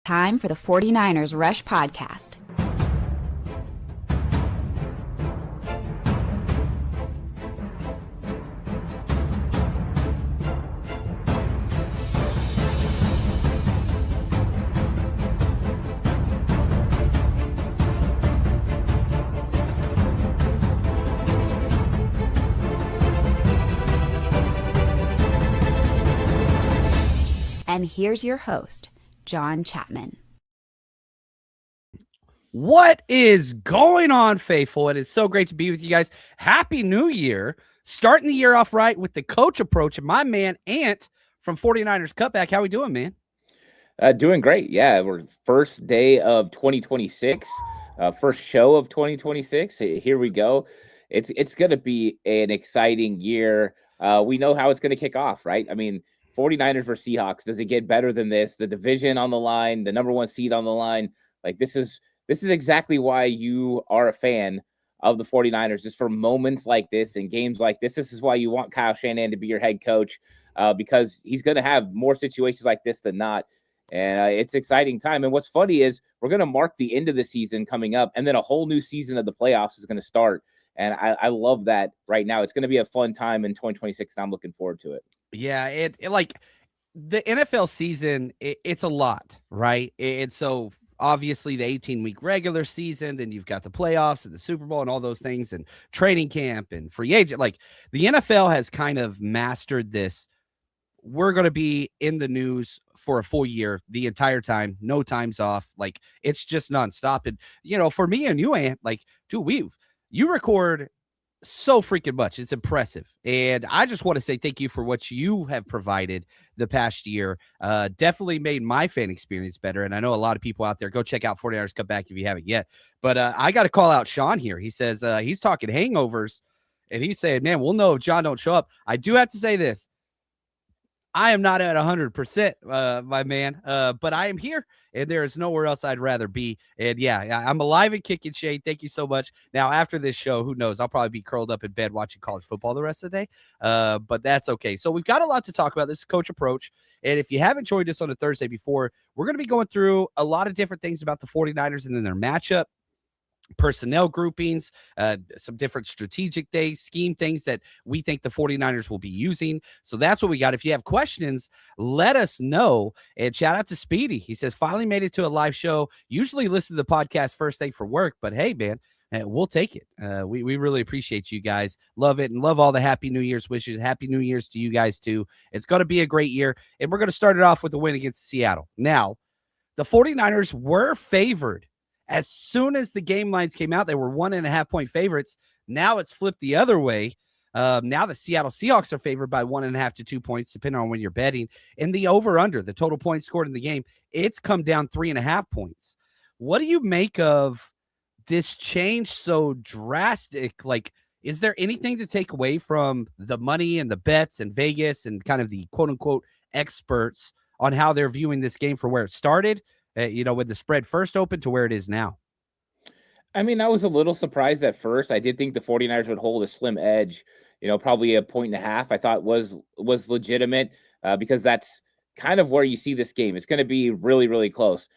Time for the 49ers Rush Podcast. And here's your host, John Chapman. What is going on, faithful? It is so great to be with you guys. Happy New Year. Starting the year off right with the coach approach and my man, Ant from 49ers Cutback. How we doing, man? Doing great. Yeah, we're first day of 2026, first show of 2026. Here we go. It's going to be an exciting year. We know how it's going to kick off, right? I mean, 49ers versus Seahawks. Does it get better than this? The division on the line, the number one seed on the line. Like this is exactly why you are a fan of the 49ers, just for moments like this and games like this. This is why you want Kyle Shanahan to be your head coach, because he's going to have more situations like this than not. And it's exciting time. And what's funny is we're going to mark the end of the season coming up, and then a whole new season of the playoffs is going to start. And I love that right now. It's going to be a fun time in 2026, and I'm looking forward to it. Yeah, it like the NFL season, it's a lot, right? And so obviously the 18-week regular season, then you've got the playoffs and the Super Bowl and all those things and training camp and free agent. Like the NFL has kind of mastered this. We're going to be in the news for a full year, the entire time, no times off. Like it's just nonstop. And, you know, for me and you, Ant, like, dude, you record so freaking much. It's impressive. And I just want to say thank you for what you have provided the past year. Definitely made my fan experience better. And I know a lot of people out there, go check out 49ers Cutback if you haven't yet. But I got to call out Sean here. He says he's talking hangovers, and he's saying, man, we'll know if John don't show up. I do have to say this. I am not at 100%, my man, but I am here, and there is nowhere else I'd rather be. And, yeah, I'm alive and kicking, Shane. Thank you so much. Now, after this show, who knows? I'll probably be curled up in bed watching college football the rest of the day, but that's okay. So we've got a lot to talk about. This is Coach Approach, and if you haven't joined us on a Thursday before, we're going to be going through a lot of different things about the 49ers and then their matchup, personnel groupings, some different strategic scheme things that we think the 49ers will be using. So that's what we got. If you have questions, let us know. And shout out to Speedy. He says, finally made it to a live show. Usually listen to the podcast first thing for work, but hey, man, we'll take it. We really appreciate you guys. Love it, and love all the Happy New Year's wishes. Happy New Year's to you guys too. It's going to be a great year, and we're going to start it off with a win against Seattle. Now, the 49ers were favored. As soon as the game lines came out, they were 1.5-point favorites. Now it's flipped the other way. Now the Seattle Seahawks are favored by 1.5 to 2 points, depending on when you're betting. And the over-under, the total points scored in the game, it's come down 3.5 points. What do you make of this change so drastic? Like, is there anything to take away from the money and the bets and Vegas and kind of the quote-unquote experts on how they're viewing this game from where it started? When the spread first opened to where it is now? I mean, I was a little surprised at first. I did think the 49ers would hold a slim edge, probably 1.5. I thought was legitimate because that's kind of where you see this game. It's going to be really, really close.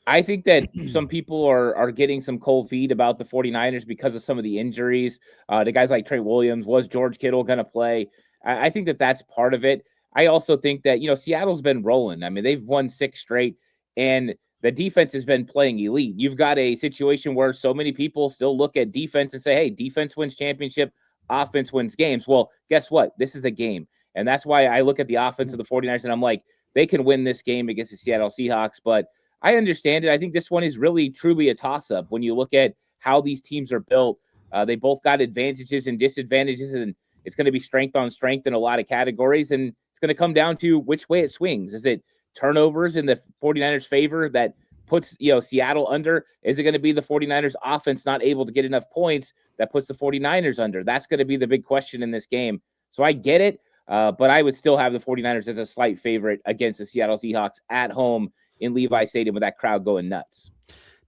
I think that some people are getting some cold feet about the 49ers because of some of the injuries. The guys like Trey Williams, was George Kittle going to play? I think that that's part of it. I also think that, Seattle's been rolling. I mean, they've won 6 straight, and the defense has been playing elite. You've got a situation where so many people still look at defense and say, hey, defense wins championship, offense wins games. Well, guess what? This is a game. And that's why I look at the offense of the 49ers and I'm like, they can win this game against the Seattle Seahawks. But I understand it. I think this one is really, truly a toss-up when you look at how these teams are built. They both got advantages and disadvantages, and it's going to be strength on strength in a lot of categories. And it's going to come down to which way it swings. Is it turnovers in the 49ers' favor that puts Seattle under? Is it going to be the 49ers offense not able to get enough points that puts the 49ers under? That's going to be the big question in this game. So I get it, but I would still have the 49ers as a slight favorite against the Seattle Seahawks at home in Levi Stadium with that crowd going nuts.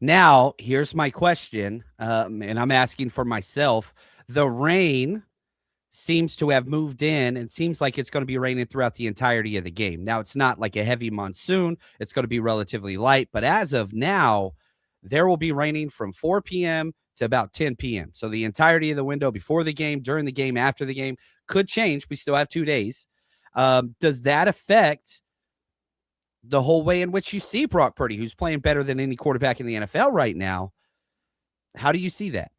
Now, here's my question, and I'm asking for myself. The rain seems to have moved in and seems like it's going to be raining throughout the entirety of the game. Now, it's not like a heavy monsoon. It's going to be relatively light. But as of now, there will be raining from 4 p.m. to about 10 p.m. So the entirety of the window before the game, during the game, after the game could change. We still have 2 days. Does that affect the whole way in which you see Brock Purdy, who's playing better than any quarterback in the NFL right now? How do you see that?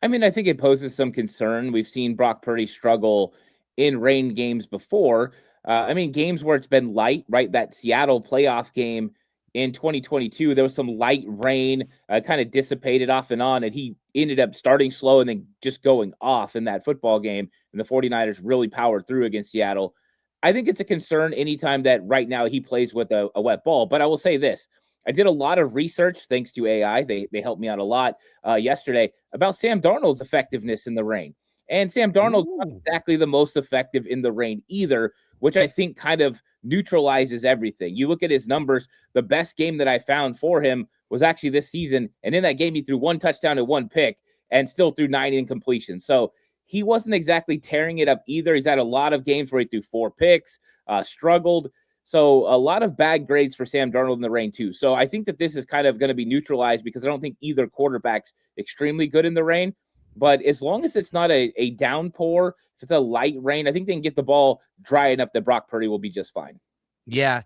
I mean, I think it poses some concern. We've seen Brock Purdy struggle in rain games before. I mean, games where it's been light, right? That Seattle playoff game in 2022, there was some light rain, kind of dissipated off and on, and he ended up starting slow and then just going off in that football game. And the 49ers really powered through against Seattle. I think it's a concern anytime that right now he plays with a wet ball. But I will say this. I did a lot of research thanks to AI. They helped me out a lot yesterday about Sam Darnold's effectiveness in the rain. And Sam Darnold's not exactly the most effective in the rain either, which I think kind of neutralizes everything. You look at his numbers, the best game that I found for him was actually this season. And in that game, he threw 1 touchdown and 1 pick and still threw 9 incompletions. So he wasn't exactly tearing it up either. He's had a lot of games where he threw 4 picks, struggled. So a lot of bad grades for Sam Darnold in the rain too. So I think that this is kind of going to be neutralized because I don't think either quarterback's extremely good in the rain. But as long as it's not a downpour, if it's a light rain, I think they can get the ball dry enough that Brock Purdy will be just fine. Yeah,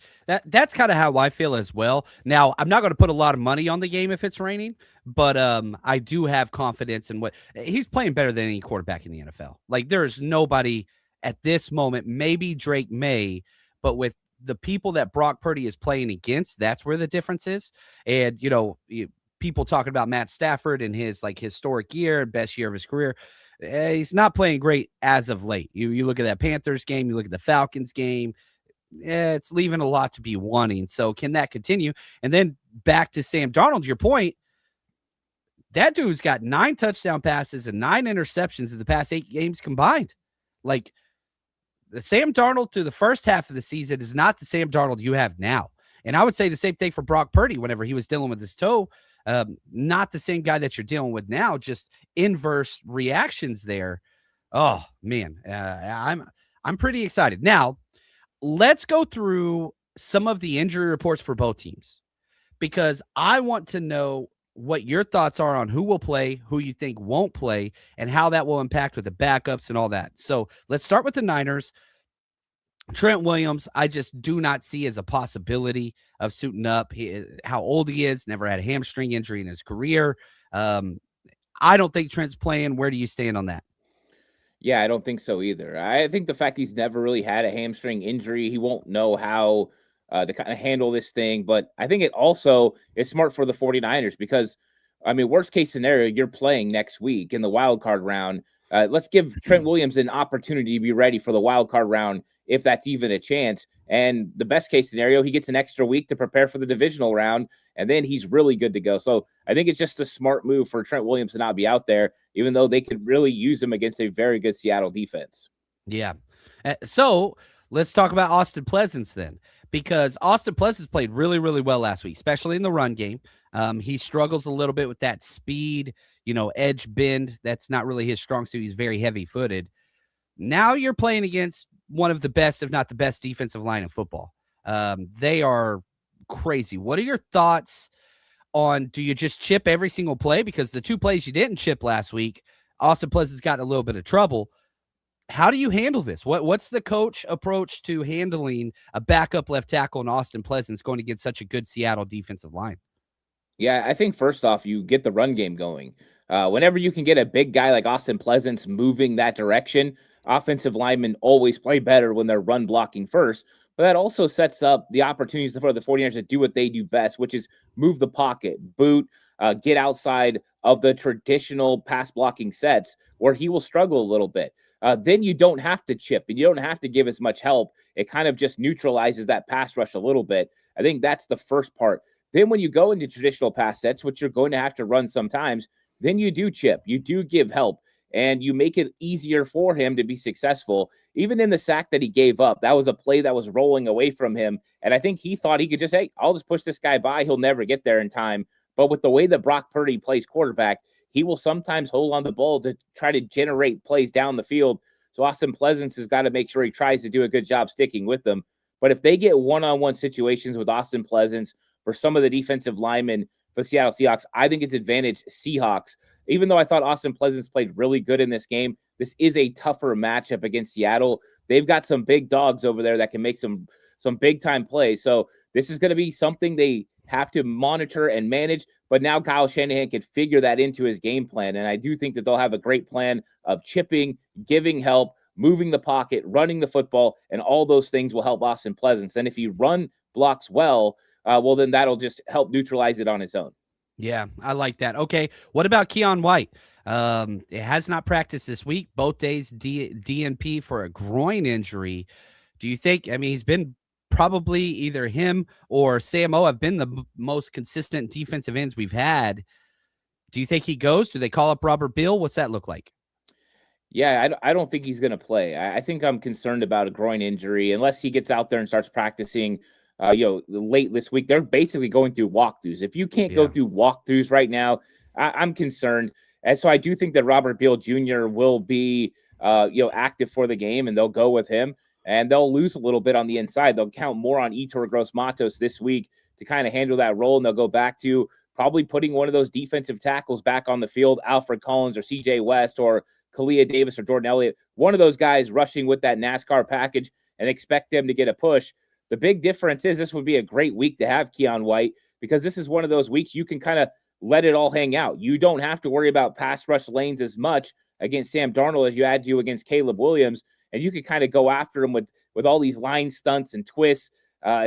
that's kind of how I feel as well. Now, I'm not going to put a lot of money on the game if it's raining, but I do have confidence in what he's playing better than any quarterback in the NFL. Like, there's nobody at this moment, maybe Drake May, but with the people that Brock Purdy is playing against, that's where the difference is. And, people talking about Matt Stafford and his like historic year, best year of his career. He's not playing great as of late. You look at that Panthers game, you look at the Falcons game, it's leaving a lot to be wanting. So can that continue? And then back to Sam Darnold, your point, that dude's got 9 touchdown passes and 9 interceptions in the past 8 games combined. Like, the Sam Darnold to the first half of the season is not the Sam Darnold you have now. And I would say the same thing for Brock Purdy whenever he was dealing with his toe. Not the same guy that you're dealing with now, just inverse reactions there. Oh, man, I'm pretty excited. Now, let's go through some of the injury reports for both teams because I want to know what your thoughts are on who will play, who you think won't play, and how that will impact with the backups and all that. So let's start with the Niners. Trent Williams, I just do not see as a possibility of suiting up. How old he is, never had a hamstring injury in his career. I don't think Trent's playing. Where do you stand on that? Yeah, I don't think so either. I think the fact he's never really had a hamstring injury, he won't know how to kind of handle this thing. But I think it also is smart for the 49ers because, I mean, worst case scenario, you're playing next week in the wild card round. Let's give Trent Williams an opportunity to be ready for the wild card round if that's even a chance. And the best case scenario, he gets an extra week to prepare for the divisional round, and then he's really good to go. So I think it's just a smart move for Trent Williams to not be out there, even though they could really use him against a very good Seattle defense. Yeah. So let's talk about Austin Pleasance then, because Austin Pleasance played really, really well last week, especially in the run game. He struggles a little bit with that speed, edge bend. That's not really his strong suit. He's very heavy-footed. Now you're playing against one of the best, if not the best, defensive line in football. They are crazy. What are your thoughts on, do you just chip every single play? Because the 2 plays you didn't chip last week, Austin Pleasance got in a little bit of trouble. How do you handle this? What's the coach approach to handling a backup left tackle in Austin Pleasance going against such a good Seattle defensive line? Yeah, I think first off, you get the run game going. Whenever you can get a big guy like Austin Pleasance moving that direction, offensive linemen always play better when they're run blocking first. But that also sets up the opportunities for the 49ers to do what they do best, which is move the pocket, boot, get outside of the traditional pass blocking sets where he will struggle a little bit. Then you don't have to chip and you don't have to give as much help. It kind of just neutralizes that pass rush a little bit. I think that's the first part. Then when you go into traditional pass sets, which you're going to have to run sometimes, then you do chip, you do give help, and you make it easier for him to be successful. Even in the sack that he gave up, that was a play that was rolling away from him. And I think he thought he could just, hey, I'll just push this guy by. He'll never get there in time. But with the way that Brock Purdy plays quarterback, he will sometimes hold on the ball to try to generate plays down the field. So Austin Pleasance has got to make sure he tries to do a good job sticking with them. But if they get one-on-one situations with Austin Pleasance for some of the defensive linemen for the Seattle Seahawks, I think it's advantage Seahawks. Even though I thought Austin Pleasance played really good in this game, this is a tougher matchup against Seattle. They've got some big dogs over there that can make some big-time plays. So this is going to be something they have to monitor and manage. But now Kyle Shanahan can figure that into his game plan. And I do think that they'll have a great plan of chipping, giving help, moving the pocket, running the football, and all those things will help Austin Pleasance. And if he run blocks well, then that'll just help neutralize it on its own. Yeah, I like that. Okay, what about Keon White? It has not practiced this week. Both days DNP for a groin injury. Do you think, I mean, he's been probably either him or Sam O have been the most consistent defensive ends we've had. Do you think he goes? Do they call up Robert Beal? What's that look like? Yeah, I don't think he's going to play. I think I'm concerned about a groin injury unless he gets out there and starts practicing, late this week. They're basically going through walkthroughs. If you can't go through walkthroughs right now, I'm concerned. And so I do think that Robert Beal Jr. will be, active for the game, and they'll go with him. And they'll lose a little bit on the inside. They'll count more on Yetur Gross-Matos this week to kind of handle that role, and they'll go back to probably putting one of those defensive tackles back on the field, Alfred Collins or CJ West or Kalia Davis or Jordan Elliott, one of those guys rushing with that NASCAR package, and expect them to get a push. The big difference is this would be a great week to have Keon White, because this is one of those weeks you can kind of let it all hang out. You don't have to worry about pass rush lanes as much against Sam Darnold as you had to against Caleb Williams, and you could kind of go after him with all these line stunts and twists.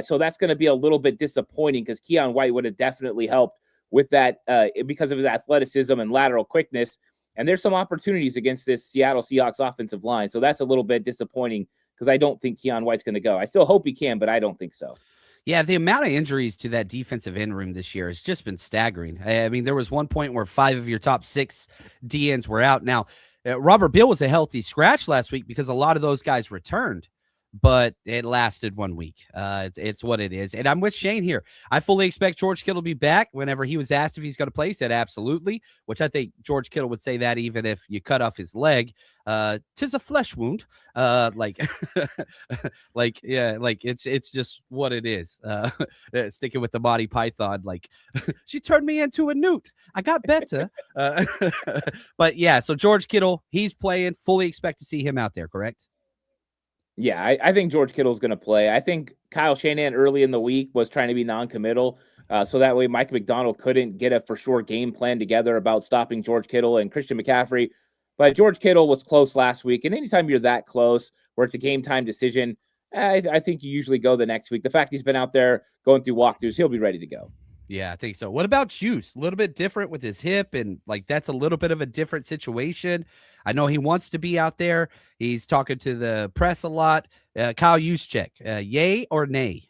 So that's going to be a little bit disappointing, because Keon White would have definitely helped with that because of his athleticism and lateral quickness. And there's some opportunities against this Seattle Seahawks offensive line. So that's a little bit disappointing, because I don't think Keon White's going to go. I still hope he can, but I don't think so. Yeah, the amount of injuries to that defensive end room this year has just been staggering. I mean, there was one point where 5 of your top 6 DNs were out. Now, Robert Beal was a healthy scratch last week because a lot of those guys returned, but it lasted 1 week. It's what it is. And I'm with Shane here. I fully expect George Kittle to be back. Whenever he was asked if he's going to play, he said absolutely, which I think George Kittle would say that even if you cut off his leg. 'Tis a flesh wound. It's just what it is. Sticking with the Monty Python, she turned me into a newt. I got better. But yeah, so George Kittle, he's playing. Fully expect to see him out there, correct? Yeah, I think George Kittle is going to play. I think Kyle Shanahan early in the week was trying to be non-committal, so that way Mike McDonald couldn't get a for-sure game plan together about stopping George Kittle and Christian McCaffrey. But George Kittle was close last week, and anytime you're that close where it's a game-time decision, I think you usually go the next week. The fact he's been out there going through walkthroughs, he'll be ready to go. Yeah, I think so. What about Juice? A little bit different with his hip, and that's a little bit of a different situation. I know he wants to be out there. He's talking to the press a lot. Kyle Juszczyk, yay or nay?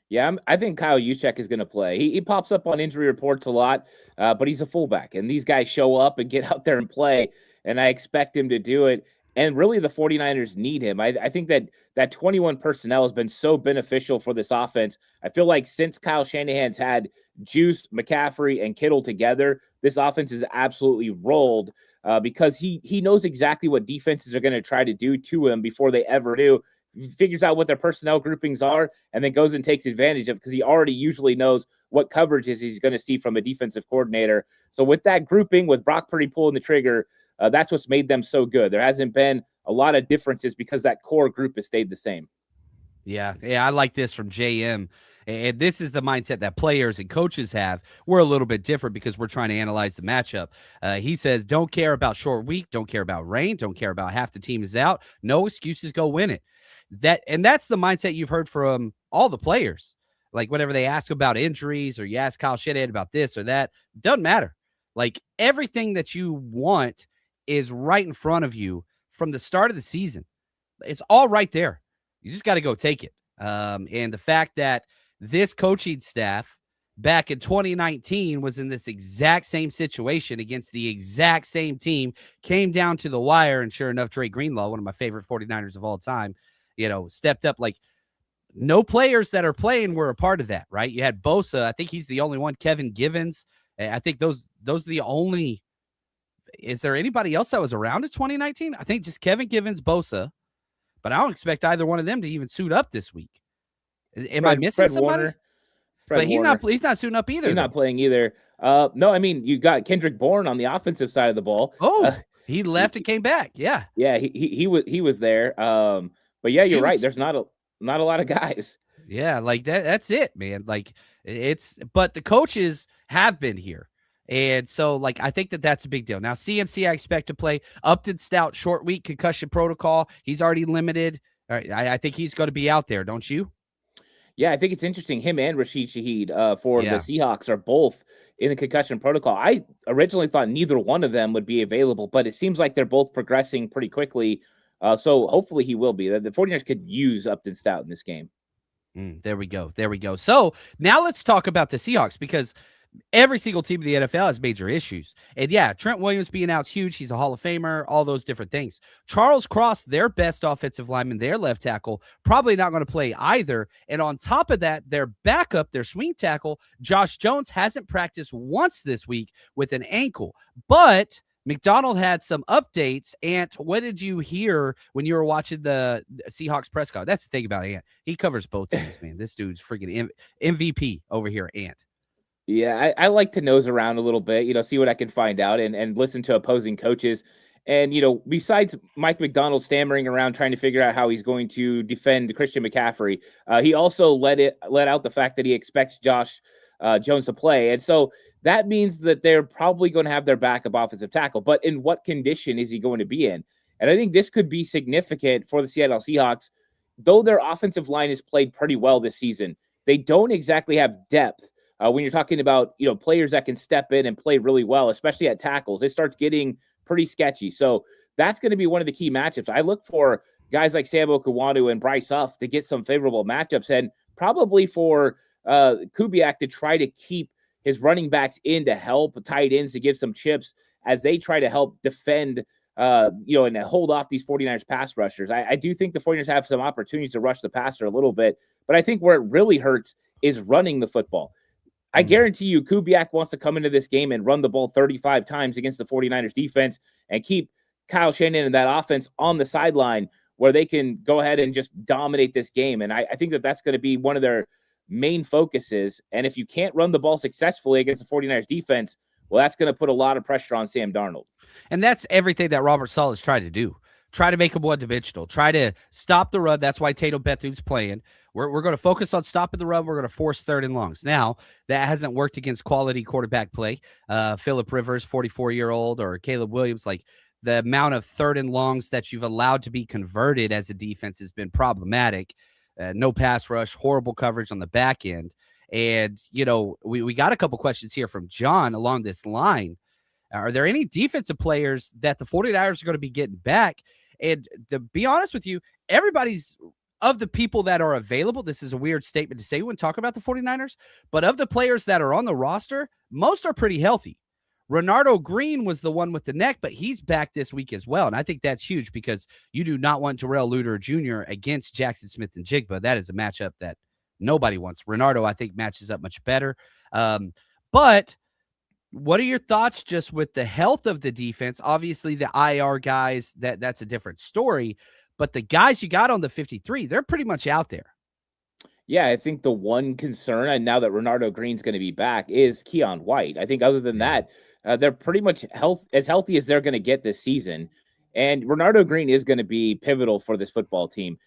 Yeah, I think Kyle Juszczyk is going to play. He pops up on injury reports a lot, but he's a fullback, and these guys show up and get out there and play, and I expect him to do it. And really, the 49ers need him. I think that 21 personnel has been so beneficial for this offense. I feel like since Kyle Shanahan's had Juice, McCaffrey, and Kittle together, this offense is absolutely rolled because he knows exactly what defenses are going to try to do to him before they ever do. He figures out what their personnel groupings are and then goes and takes advantage of, because he already usually knows what coverages he's going to see from a defensive coordinator. So with that grouping, with Brock Purdy pulling the trigger, that's what's made them so good. There hasn't been a lot of differences because that core group has stayed the same. Yeah, I like this from JM. And this is the mindset that players and coaches have. We're a little bit different because we're trying to analyze the matchup. He says, don't care about short week, don't care about rain, don't care about half the team is out. No excuses, go win it. That's the mindset you've heard from all the players. Like whenever they ask about injuries or you ask Kyle Shanahan about this or that, doesn't matter. Like everything that you want is right in front of you from the start of the season. It's all right there. You just got to go take it. And the fact that this coaching staff back in 2019 was in this exact same situation against the exact same team, came down to the wire, and sure enough, Dre Greenlaw, one of my favorite 49ers of all time, stepped up. Like no players that are playing were a part of that, right? You had Bosa. I think he's the only one. Kevin Givens. I think those are the only is there anybody else that was around in 2019? I think just Kevin Givens, Bosa, but I don't expect either one of them to even suit up this week. Am I missing Fred somebody? Warner. But he's not suiting up either. He's not playing either. No, I mean, you got Kendrick Bourne on the offensive side of the ball. He left and came back. Yeah. Yeah, he was there. But yeah, you're right. There's not a lot of guys. Yeah, like that's it, man. Like but the coaches have been here. And so, like, I think that's a big deal. Now, CMC, I expect to play. Upton Stout, short week, concussion protocol. He's already limited. All right, I think he's going to be out there, don't you? Yeah, I think it's interesting. Him and Rashid Shaheed for the Seahawks are both in the concussion protocol. I originally thought neither one of them would be available, but it seems like they're both progressing pretty quickly. So hopefully he will be. The 49ers could use Upton Stout in this game. There we go. So now let's talk about the Seahawks, because every single team in the NFL has major issues. And yeah, Trent Williams being out's huge. He's a Hall of Famer, all those different things. Charles Cross, their best offensive lineman, their left tackle, probably not going to play either. And on top of that, their backup, their swing tackle, Josh Jones, hasn't practiced once this week with an ankle. But McDonald had some updates. Ant, what did you hear when you were watching the Seahawks press conference? That's the thing about Ant. He covers both teams, man. This dude's freaking MVP over here, Ant. Yeah, I like to nose around a little bit, see what I can find out and listen to opposing coaches. And, besides Mike McDonald stammering around trying to figure out how he's going to defend Christian McCaffrey, he also let out the fact that he expects Josh Jones to play. And so that means that they're probably going to have their backup offensive tackle. But in what condition is he going to be in? And I think this could be significant for the Seattle Seahawks. Though their offensive line has played pretty well this season, they don't exactly have depth. When you're talking about, players that can step in and play really well, especially at tackles, it starts getting pretty sketchy. So that's going to be one of the key matchups. I look for guys like Sam Okuwanu and Bryce Huff to get some favorable matchups, and probably for Kubiak to try to keep his running backs in to help tight ends to give some chips as they try to help defend, and hold off these 49ers pass rushers. I do think the 49ers have some opportunities to rush the passer a little bit, but I think where it really hurts is running the football. I guarantee you Kubiak wants to come into this game and run the ball 35 times against the 49ers defense and keep Kyle Shanahan and that offense on the sideline where they can go ahead and just dominate this game. And I think that's going to be one of their main focuses. And if you can't run the ball successfully against the 49ers defense, well, that's going to put a lot of pressure on Sam Darnold. And that's everything that Robert Saleh is trying to do. Try to make him one-dimensional. Try to stop the run. That's why Tatum Bethune's playing. We're going to focus on stopping the run. We're going to force third and longs. Now, that hasn't worked against quality quarterback play. Phillip Rivers, 44-year-old, or Caleb Williams, like the amount of third and longs that you've allowed to be converted as a defense has been problematic. No pass rush, horrible coverage on the back end. And, we got a couple questions here from John along this line. Are there any defensive players that the 49ers are going to be getting back? And to be honest with you, everybody's of the people that are available. This is a weird statement to say when talking about the 49ers, but of the players that are on the roster, most are pretty healthy. Renardo Green was the one with the neck, but he's back this week as well. And I think that's huge because you do not want Terrell Luter Jr. against Jackson Smith and Jigba. That is a matchup that nobody wants. Renardo, I think, matches up much better. But what are your thoughts just with the health of the defense? Obviously, the IR guys, that's a different story. But the guys you got on the 53, they're pretty much out there. Yeah, I think the one concern, and now that Renardo Green's going to be back, is Keon White. I think other than that, they're pretty much as healthy as they're going to get this season. And Renardo Green is going to be pivotal for this football team.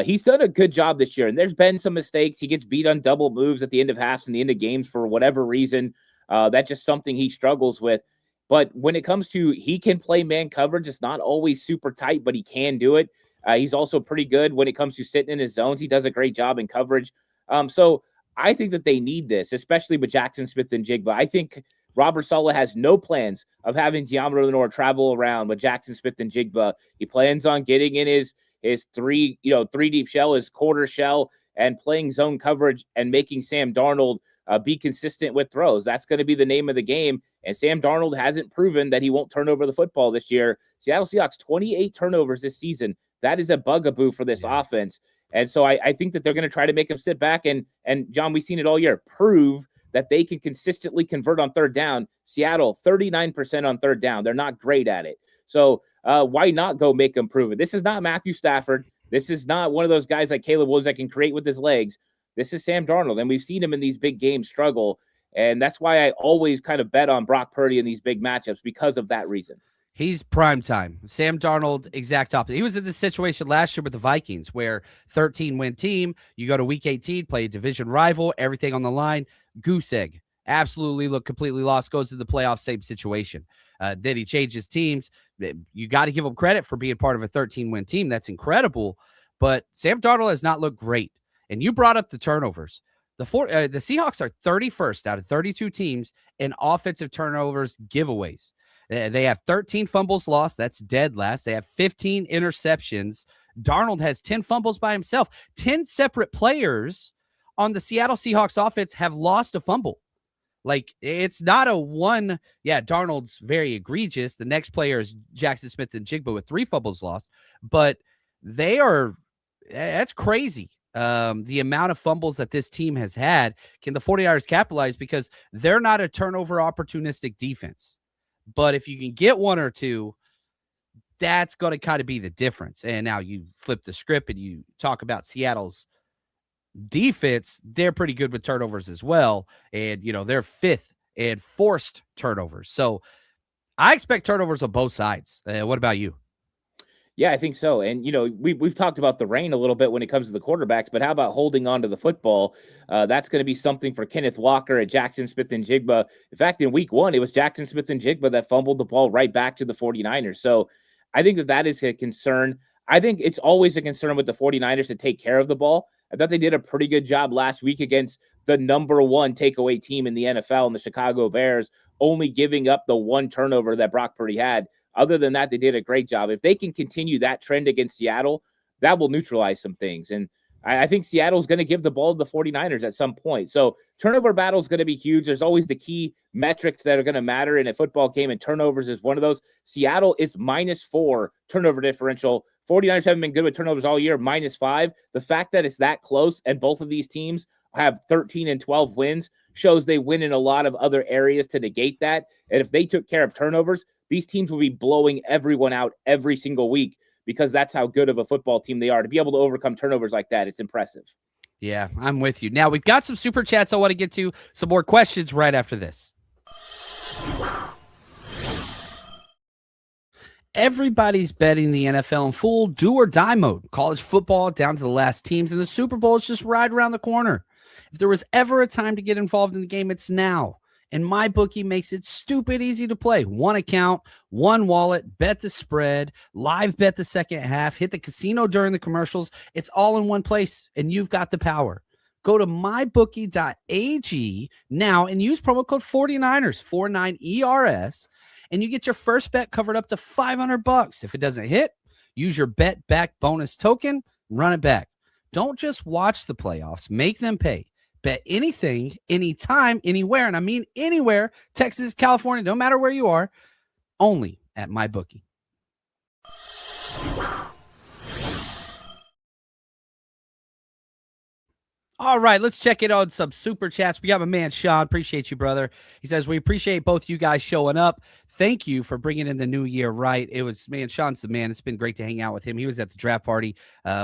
He's done a good job this year, and there's been some mistakes. He gets beat on double moves at the end of halves and the end of games for whatever reason. That's just something he struggles with. But when it comes to he can play man coverage, it's not always super tight, but he can do it. He's also pretty good when it comes to sitting in his zones. He does a great job in coverage. So I think that they need this, especially with Jackson Smith and Jigba. I think Robert Saleh has no plans of having Deommodore Lenoir travel around with Jackson Smith and Jigba. He plans on getting in his three deep shell, his quarter shell, and playing zone coverage and making Sam Darnold be consistent with throws. That's going to be the name of the game. And Sam Darnold hasn't proven that he won't turn over the football this year. Seattle Seahawks, 28 turnovers this season. That is a bugaboo for this offense. And so I think that they're going to try to make him sit back. And John, we've seen it all year, prove that they can consistently convert on third down. Seattle, 39% on third down. They're not great at it. So why not go make them prove it? This is not Matthew Stafford. This is not one of those guys like Caleb Williams that can create with his legs. This is Sam Darnold, and we've seen him in these big games struggle. And that's why I always kind of bet on Brock Purdy in these big matchups because of that reason. He's prime time. Sam Darnold, exact opposite. He was in this situation last year with the Vikings where 13-win team, you go to week 18, play a division rival, everything on the line, goose egg. Absolutely look completely lost, goes to the playoffs, same situation. Then he changes teams. You got to give him credit for being part of a 13-win team. That's incredible. But Sam Darnold has not looked great. And you brought up the turnovers. The Seahawks are 31st out of 32 teams in offensive turnovers giveaways. They have 13 fumbles lost. That's dead last. They have 15 interceptions. Darnold has 10 fumbles by himself. 10 separate players on the Seattle Seahawks offense have lost a fumble. Like, it's not a one. Yeah, Darnold's very egregious. The next player is Jackson Smith-Njigba with 3 fumbles lost. But that's crazy. The amount of fumbles that this team has had. Can the 49ers capitalize? Because they're not a turnover opportunistic defense. But if you can get one or two, that's going to kind of be the difference. And now you flip the script and you talk about Seattle's defense. They're pretty good with turnovers as well. And, they're 5th in forced turnovers. So I expect turnovers on both sides. What about you? Yeah, I think so. And, we've talked about the rain a little bit when it comes to the quarterbacks, but how about holding on to the football? That's going to be something for Kenneth Walker and Jackson Smith-Njigba. In fact, in week 1, it was Jackson Smith-Njigba that fumbled the ball right back to the 49ers. So I think that is a concern. I think it's always a concern with the 49ers to take care of the ball. I thought they did a pretty good job last week against the number 1 takeaway team in the NFL and the Chicago Bears, only giving up the 1 turnover that Brock Purdy had. Other than that, they did a great job. If they can continue that trend against Seattle, that will neutralize some things. And I think Seattle's going to give the ball to the 49ers at some point. So turnover battle is going to be huge. There's always the key metrics that are going to matter in a football game, and turnovers is one of those. Seattle is -4 turnover differential. 49ers haven't been good with turnovers all year, -5. The fact that it's that close and both of these teams have 13 and 12 wins shows they win in a lot of other areas to negate that. And if they took care of turnovers, these teams will be blowing everyone out every single week because that's how good of a football team they are. To be able to overcome turnovers like that, it's impressive. Yeah, I'm with you. Now, we've got some super chats I want to get to, some more questions right after this. Everybody's betting the NFL in full do or die mode. College football down to the last teams, and the Super Bowl is just right around the corner. If there was ever a time to get involved in the game, it's now. And MyBookie makes it stupid easy to play. One account, one wallet, bet the spread, live bet the second half, hit the casino during the commercials. It's all in one place, and you've got the power. Go to mybookie.ag now and use promo code 49ers, 49ERS, and you get your first bet covered up to $500. If it doesn't hit, use your bet back bonus token, run it back. Don't just watch the playoffs, make them pay. Bet anything, anytime, anywhere, and I mean anywhere, Texas, California, no matter where you are, only at MyBookie. All right, let's check in on some super chats. We got my man, Sean. Appreciate you, brother. He says, we appreciate both you guys showing up. Thank you for bringing in the new year right. It was, man, Sean's the man. It's been great to hang out with him. He was at the draft party.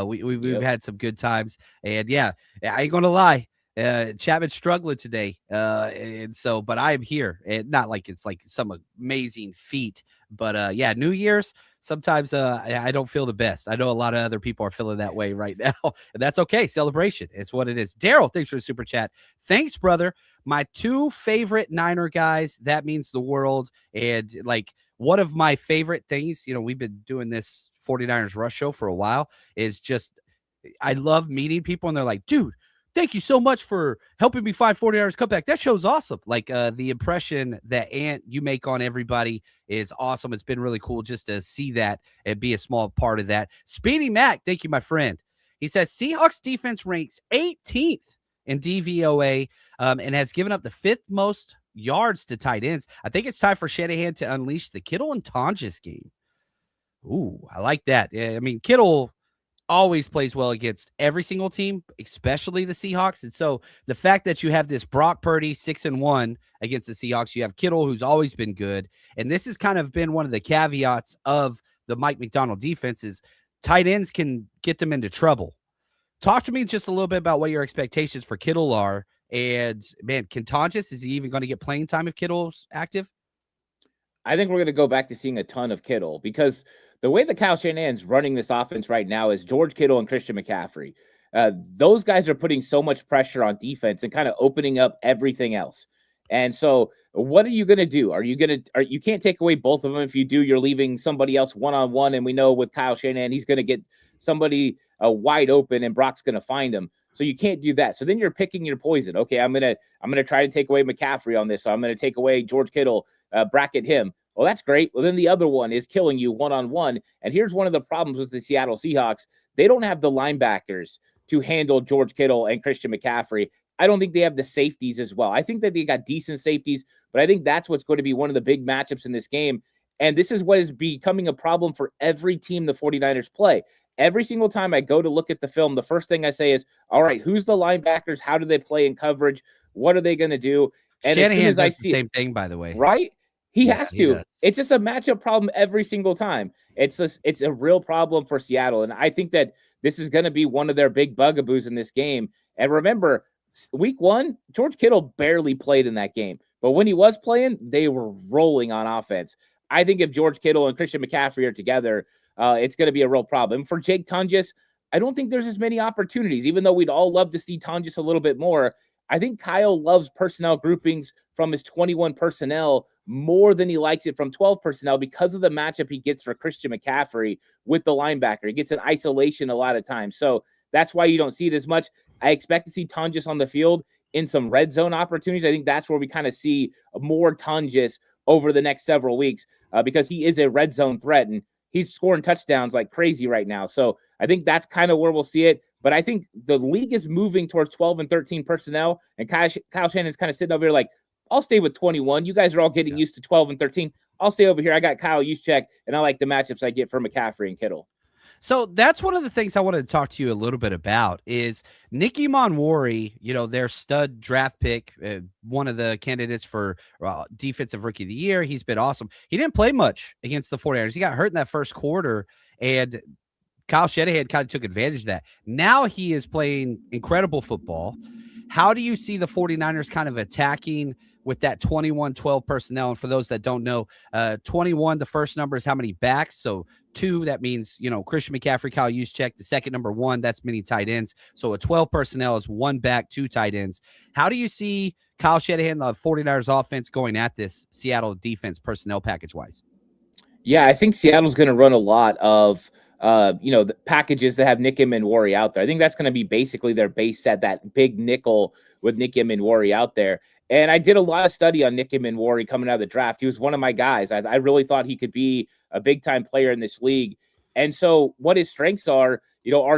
We've had some good times. And, yeah, I ain't going to lie. Chapman's struggling today. But I am here. And not like it's like some amazing feat. But, yeah, New Year's, sometimes I don't feel the best. I know a lot of other people are feeling that way right now. And that's okay. Celebration. It's what it is. Daryl, thanks for the super chat. Thanks, brother. My 2 favorite Niner guys. That means the world. And, like, one of my favorite things, we've been doing this 49ers Rush show for a while, is just I love meeting people. And they're like, dude, thank you so much for helping me find 49ers Cutback. That show's awesome. Like the impression that Ant you make on everybody is awesome. It's been really cool just to see that and be a small part of that. Speedy Mac, thank you, my friend. He says Seahawks defense ranks 18th in DVOA and has given up the 5th most yards to tight ends. I think it's time for Shanahan to unleash the Kittle and Tonjes game. Ooh, I like that. Yeah, I mean, Kittle always plays well against every single team, especially the Seahawks. And so the fact that you have this Brock Purdy 6-1 against the Seahawks, you have Kittle, who's always been good. And this has kind of been one of the caveats of the Mike McDonald defense is tight ends can get them into trouble. Talk to me just a little bit about what your expectations for Kittle are. And man, Kentonjis, is he even going to get playing time if Kittle's active? I think we're going to go back to seeing a ton of Kittle because the way that Kyle Shanahan's running this offense right now is George Kittle and Christian McCaffrey. Those guys are putting so much pressure on defense and kind of opening up everything else. And so what are you going to do? You can't take away both of them. If you do, you're leaving somebody else one-on-one. And we know with Kyle Shanahan, he's going to get somebody wide open and Brock's going to find him. So you can't do that. So then you're picking your poison. Okay, I'm going to try to take away McCaffrey on this. So I'm going to take away George Kittle, bracket him. Well, that's great. Well, then the other one is killing you one-on-one. And here's one of the problems with the Seattle Seahawks. They don't have the linebackers to handle George Kittle and Christian McCaffrey. I don't think they have the safeties as well. I think that they got decent safeties, but I think that's what's going to be one of the big matchups in this game. And this is what is becoming a problem for every team the 49ers play. Every single time I go to look at the film, the first thing I say is, all right, who's the linebackers? How do they play in coverage? What are they going to do? And Shanahan as soon as I does see the same thing, by the way. Right? He has to. Does. It's just a matchup problem every single time. It's a real problem for Seattle. And I think that this is going to be one of their big bugaboos in this game. And remember, week 1, George Kittle barely played in that game. But when he was playing, they were rolling on offense. I think if George Kittle and Christian McCaffrey are together, it's going to be a real problem. For Jake Tunges, I don't think there's as many opportunities, even though we'd all love to see Tunges a little bit more. I think Kyle loves personnel groupings from his 21 personnel more than he likes it from 12 personnel because of the matchup he gets for Christian McCaffrey with the linebacker. He gets an isolation a lot of times. So that's why you don't see it as much. I expect to see Tunges on the field in some red zone opportunities. I think that's where we kind of see more Tunges over the next several weeks because he is a red zone threat and he's scoring touchdowns like crazy right now. So I think that's kind of where we'll see it. But I think the league is moving towards 12 and 13 personnel. And Kyle Shannon's kind of sitting over here like, I'll stay with 21. You guys are all getting used to 12 and 13. I'll stay over here. I got Kyle Juszczyk, and I like the matchups I get for McCaffrey and Kittle. So that's one of the things I wanted to talk to you a little bit about is Nicky Monwari, their stud draft pick, one of the candidates for defensive rookie of the year. He's been awesome. He didn't play much against the 49ers. He got hurt in that first quarter, and Kyle Shanahan kind of took advantage of that. Now he is playing incredible football. How do you see the 49ers kind of attacking with that 21-12 personnel? And for those that don't know, 21, the first number is how many backs. So 2, that means, Christian McCaffrey, Kyle Juszczyk. The second number 1, that's many tight ends. So a 12 personnel is 1 back, 2 tight ends. How do you see Kyle Shanahan, the 49ers offense, going at this Seattle defense personnel package-wise? Yeah, I think Seattle's going to run a lot of the packages that have Nick Manwari out there. I think that's going to be basically their base set, that big nickel with Nick Manwari out there. And I did a lot of study on Nick Manwari coming out of the draft. He was one of my guys. I really thought he could be a big-time player in this league. And so what his strengths are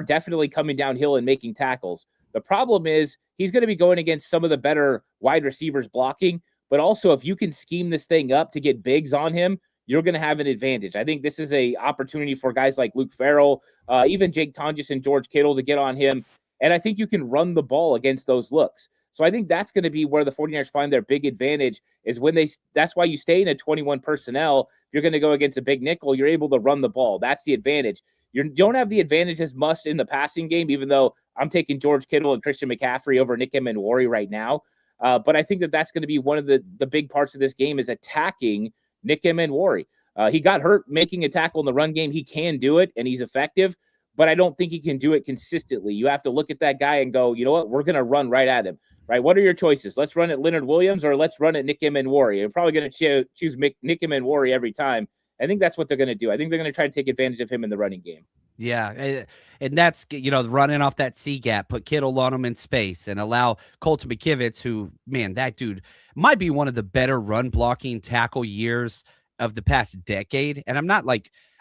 definitely coming downhill and making tackles. The problem is he's going to be going against some of the better wide receivers blocking, but also if you can scheme this thing up to get bigs on him, you're going to have an advantage. I think this is a opportunity for guys like Luke Farrell, even Jake Tunges and George Kittle to get on him. And I think you can run the ball against those looks. So I think that's going to be where the 49ers find their big advantage is when that's why you stay in a 21 personnel. If you're going to go against a big nickel, you're able to run the ball. That's the advantage. You don't have the advantage as much in the passing game, even though I'm taking George Kittle and Christian McCaffrey over Nick Manwari right now. But I think that's going to be one of the big parts of this game is attacking Nick Manwari. He got hurt making a tackle in the run game. He can do it, and he's effective, but I don't think he can do it consistently. You have to look at that guy and go, you know what? We're going to run right at him, right? What are your choices? Let's run at Leonard Williams or let's run at Nick Manwari. You're probably going to choose Nick Manwari every time. I think that's what they're going to do. I think they're going to try to take advantage of him in the running game. Yeah, and that's, running off that C gap, put Kittle on him in space and allow Colton McKivitz, who, man, that dude might be one of the better run blocking tackle years of the past decade. And I'm not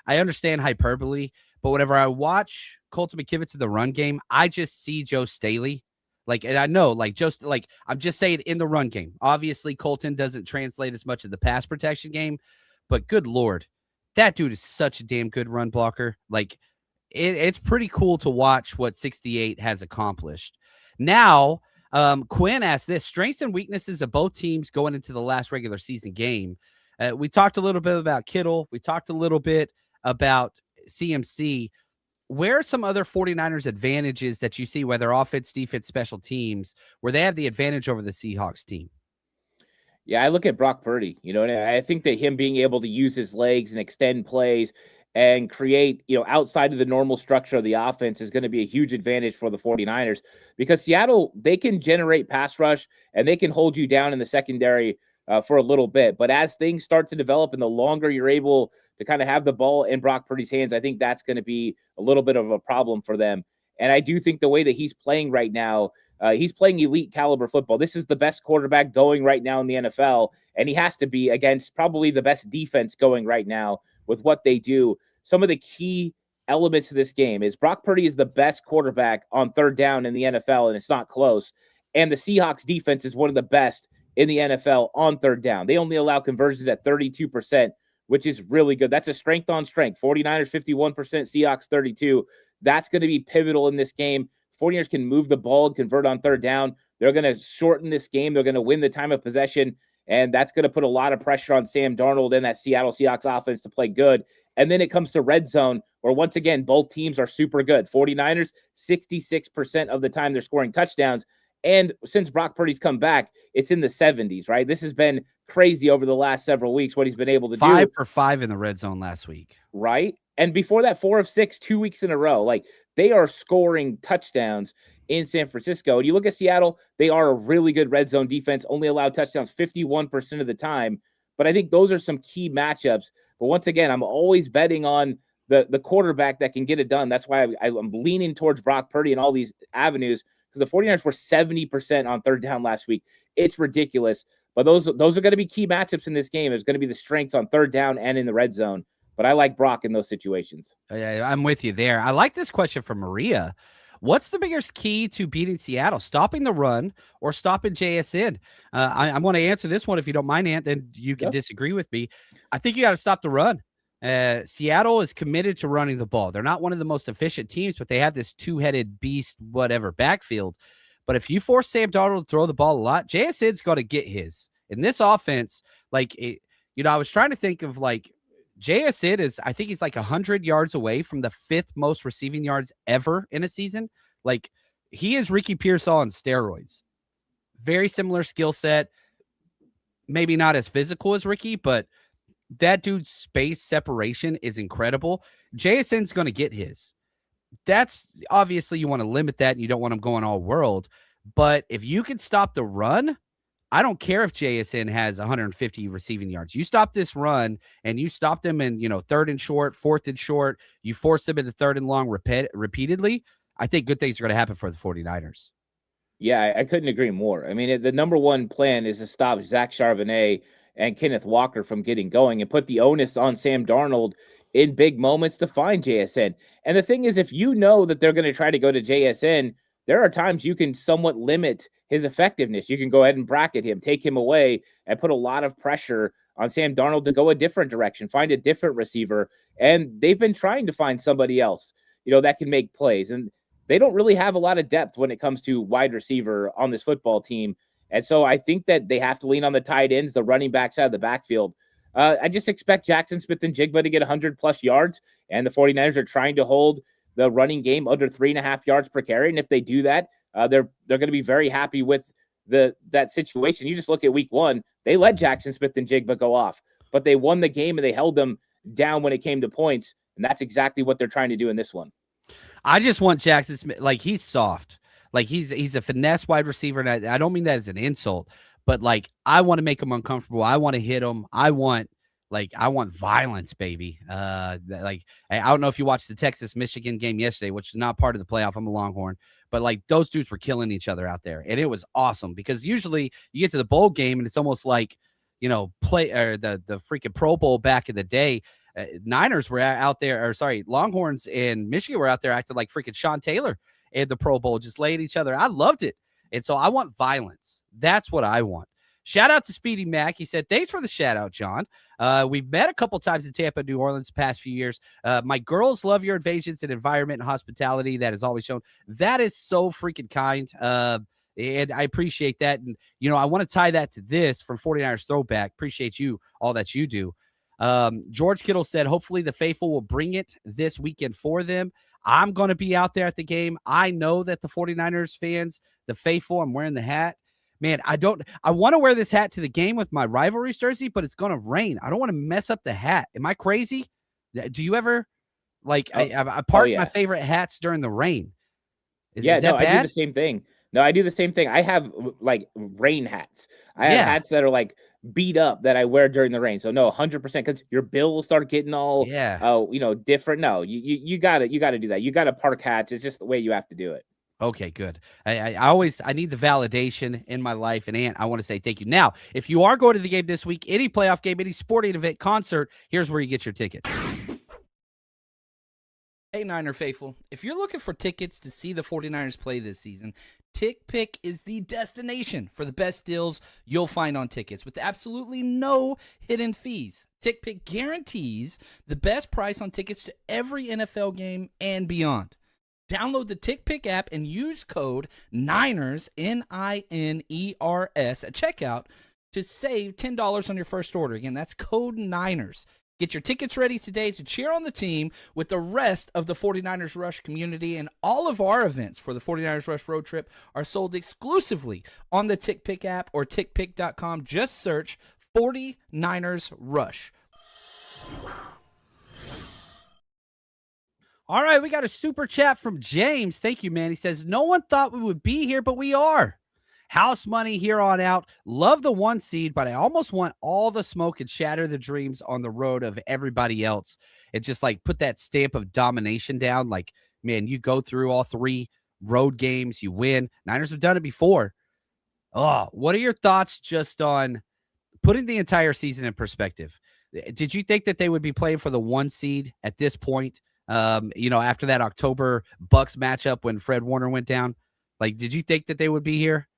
I understand hyperbole, but whenever I watch Colton McKivitz in the run game, I just see Joe Staley. And I know, I'm just saying in the run game. Obviously, Colton doesn't translate as much in the pass protection game, but good Lord, that dude is such a damn good run blocker. it's pretty cool to watch what 68 has accomplished. Now, Quinn asked this: strengths and weaknesses of both teams going into the last regular season game. We talked a little bit about Kittle. We talked a little bit about CMC. Where are some other 49ers advantages that you see, whether offense, defense, special teams, where they have the advantage over the Seahawks team? Yeah, I look at Brock Purdy, and I think that him being able to use his legs and extend plays and create, outside of the normal structure of the offense is going to be a huge advantage for the 49ers because Seattle, they can generate pass rush and they can hold you down in the secondary for a little bit. But as things start to develop and the longer you're able to kind of have the ball in Brock Purdy's hands, I think that's going to be a little bit of a problem for them. And I do think the way that he's playing right now, he's playing elite caliber football. This is the best quarterback going right now in the NFL, and he has to be against probably the best defense going right now with what they do. Some of the key elements of this game is Brock Purdy is the best quarterback on third down in the NFL, and it's not close. And the Seahawks defense is one of the best in the NFL on third down. They only allow conversions at 32%, which is really good. That's a strength on strength. 49ers 51%, Seahawks 32%. That's going to be pivotal in this game. 49ers can move the ball and convert on third down. They're going to shorten this game. They're going to win the time of possession, and that's going to put a lot of pressure on Sam Darnold and that Seattle Seahawks offense to play good. And then it comes to red zone, where once again, both teams are super good. 49ers, 66% of the time they're scoring touchdowns. And since Brock Purdy's come back, it's in the 70s, right? This has been crazy over the last several weeks, what he's been able to do. 5 for 5 in the red zone last week. Right? And before that, 4 of 6, 2 weeks in a row. Like, they are scoring touchdowns in San Francisco. And you look at Seattle, they are a really good red zone defense, only allowed touchdowns 51% of the time. But I think those are some key matchups. But once again, I'm always betting on the quarterback that can get it done. That's why I'm leaning towards Brock Purdy in all these avenues, because the 49ers were 70% on third down last week. It's ridiculous. But those are going to be key matchups in this game. It's going to be the strengths on third down and in the red zone. But I like Brock in those situations. Yeah, I'm with you there. I like this question from Maria. What's the biggest key to beating Seattle? Stopping the run or stopping JSN? I want to answer this one if you don't mind, Ant, then you can disagree with me. I think you got to stop the run. Seattle is committed to running the ball. They're not one of the most efficient teams, but they have this two-headed beast, whatever, backfield. But if you force Sam Darnold to throw the ball a lot, JSN's got to get his. In this offense, I was trying to think of JSN is, I think he's 100 yards away from the 5th most receiving yards ever in a season. He is Ricky Pearsall on steroids. Very similar skill set. Maybe not as physical as Ricky, but that dude's space separation is incredible. JSN's going to get his. That's obviously you want to limit that and you don't want him going all world. But if you can stop the run, I don't care if JSN has 150 receiving yards. You stop this run and you stop them in, 3rd and short, 4th and short. You force them into 3rd and long repeatedly. I think good things are going to happen for the 49ers. Yeah, I couldn't agree more. I mean, the number one plan is to stop Zach Charbonnet and Kenneth Walker from getting going and put the onus on Sam Darnold in big moments to find JSN. And the thing is, if you know that they're going to try to go to JSN, there are times you can somewhat limit his effectiveness. You can go ahead and bracket him, take him away, and put a lot of pressure on Sam Darnold to go a different direction, find a different receiver. And they've been trying to find somebody else, that can make plays. And they don't really have a lot of depth when it comes to wide receiver on this football team. And so I think that they have to lean on the tight ends, the running backs out of the backfield. I just expect Jackson Smith-Njigba to get 100-plus yards, and the 49ers are trying to hold the running game under 3.5 yards per carry. And if they do that, they're going to be very happy with that situation. You just look at week 1, they let Jackson Smith-Njigba go off, but they won the game and they held them down when it came to points. And that's exactly what they're trying to do in this one. I just want Jackson Smith, he's soft. He's a finesse wide receiver. And I don't mean that as an insult, but I want to make him uncomfortable. I want to hit him. I want violence, baby. I don't know if you watched the Texas-Michigan game yesterday, which is not part of the playoff. I'm a Longhorn, but those dudes were killing each other out there. And it was awesome because usually you get to the bowl game and it's almost the freaking Pro Bowl back in the day. Niners were out there, Longhorns in Michigan were out there acting like freaking Sean Taylor in the Pro Bowl, just laying each other. I loved it. And so I want violence. That's what I want. Shout out to Speedy Mac. He said, thanks for the shout out, John. We've met a couple times in Tampa, New Orleans the past few years. My girls love your invasions and environment and hospitality that is always shown. That is so freaking kind. And I appreciate that. And, I want to tie that to this from 49ers Throwback. Appreciate you, all that you do. George Kittle said, hopefully the faithful will bring it this weekend for them. I'm going to be out there at the game. I know that the 49ers fans, the faithful, I'm wearing the hat. Man, I want to wear this hat to the game with my rivalries jersey, but it's going to rain. I don't want to mess up the hat. Am I crazy? Do you ever I park my favorite hats during the rain? Is that bad? I do the same thing. No, I do the same thing. I have like rain hats. I have hats that are like beat up that I wear during the rain. So no, 100%, because your bill will start getting all different. No, you gotta do that. You gotta park hats. It's just the way you have to do it. Okay, good. I need the validation in my life. And Ant, I want to say thank you. Now, if you are going to the game this week, any playoff game, any sporting event, concert, here's where you get your tickets. Hey, Niner faithful, if you're looking for tickets to see the 49ers play this season, TickPick is the destination for the best deals you'll find on tickets with absolutely no hidden fees. TickPick guarantees the best price on tickets to every NFL game and beyond. Download the TickPick app and use code NINERS, NINERS, at checkout to save $10 on your first order. Again, that's code NINERS. Get your tickets ready today to cheer on the team with the rest of the 49ers Rush community. And all of our events for the 49ers Rush road trip are sold exclusively on the TickPick app or tickpick.com. Just search 49ers Rush. All right, we got a super chat from James. Thank you, man. He says, no one thought we would be here, but we are. House money here on out. Love the 1 seed, but I almost want all the smoke and shatter the dreams on the road of everybody else. It's just like put that stamp of domination down. Like, man, you go through all 3 road games, you win. Niners have done it before. Oh, what are your thoughts just on putting the entire season in perspective? Did you think that they would be playing for the 1 seed at this point? After that October Bucks matchup when Fred Warner went down, like, did you think that they would be here?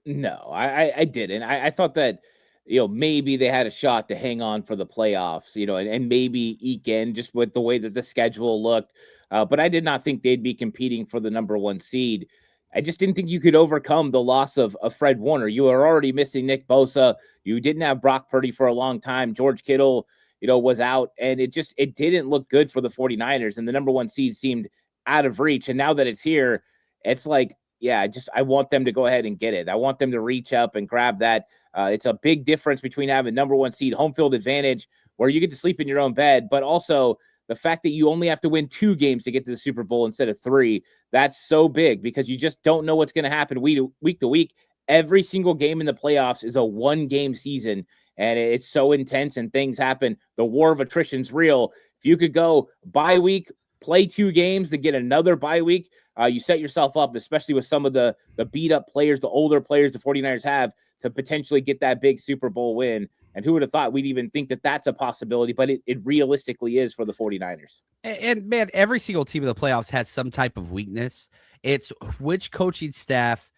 No, I didn't. I thought that, maybe they had a shot to hang on for the playoffs, and maybe eke in just with the way that the schedule looked. But I did not think they'd be competing for the number 1 seed. I just didn't think you could overcome the loss of Fred Warner. You were already missing Nick Bosa. You didn't have Brock Purdy for a long time. George Kittle, was out, and it didn't look good for the 49ers, and the number 1 seed seemed out of reach. And now that it's here, it's like, I want them to go ahead and get it. I want them to reach up and grab that. It's a big difference between having number 1 seed, home field advantage, where you get to sleep in your own bed, but also the fact that you only have to win 2 games to get to the Super Bowl instead of 3. That's so big because you just don't know what's going to happen week to week. Every single game in the playoffs is a 1-game season, and it's so intense and things happen. The war of attrition's real. If you could go bye week, play 2 games to get another bye week, you set yourself up, especially with some of the beat-up players, the older players the 49ers have, to potentially get that big Super Bowl win. And who would have thought we'd even think that that's a possibility, but it realistically is for the 49ers. And man, every single team in the playoffs has some type of weakness. It's which coaching staff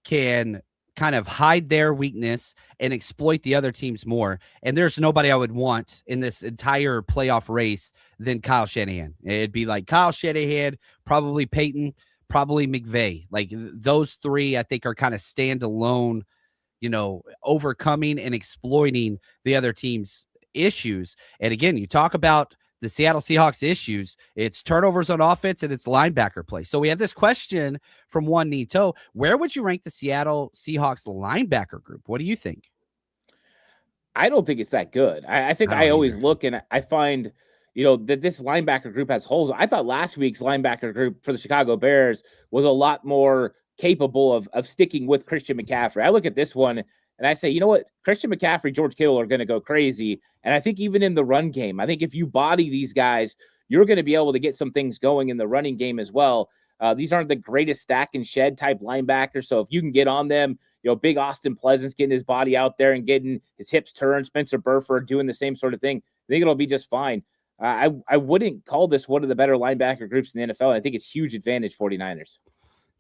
can kind of hide their weakness and exploit the other teams more. And there's nobody I would want in this entire playoff race than Kyle Shanahan. It'd be like Kyle Shanahan, probably Peyton, probably McVay. Like those 3, I think, are kind of standalone, overcoming and exploiting the other team's issues. And again, you talk about the Seattle Seahawks issues. It's turnovers on offense and it's linebacker play. So we have this question from Juan Nito. Where would you rank the Seattle Seahawks linebacker group? What do you think? I don't think it's that good. I think I always look and I find, that this linebacker group has holes. I thought last week's linebacker group for the Chicago Bears was a lot more capable of sticking with Christian McCaffrey. I look at this one and I say, you know what? Christian McCaffrey, George Kittle are going to go crazy. And I think even in the run game, I think if you body these guys, you're going to be able to get some things going in the running game as well. These aren't the greatest stack and shed type linebackers. So if you can get on them, big Austin Pleasance getting his body out there and getting his hips turned, Spencer Burford doing the same sort of thing, I think it'll be just fine. I wouldn't call this one of the better linebacker groups in the NFL. I think it's huge advantage 49ers.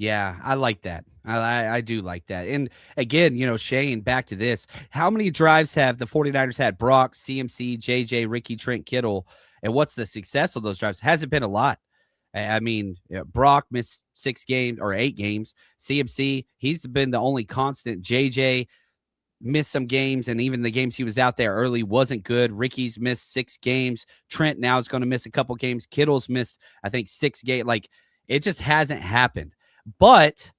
Yeah, I like that. I do like that. And again, Shane, back to this. How many drives have the 49ers had? Brock, CMC, JJ, Ricky, Trent, Kittle. And what's the success of those drives? Hasn't been a lot. I mean, Brock missed 6 games or 8 games. CMC, he's been the only constant. JJ missed some games, and even the games he was out there early wasn't good. Ricky's missed 6 games. Trent now is going to miss a couple games. Kittle's missed, I think, 6 games. Like, it just hasn't happened. But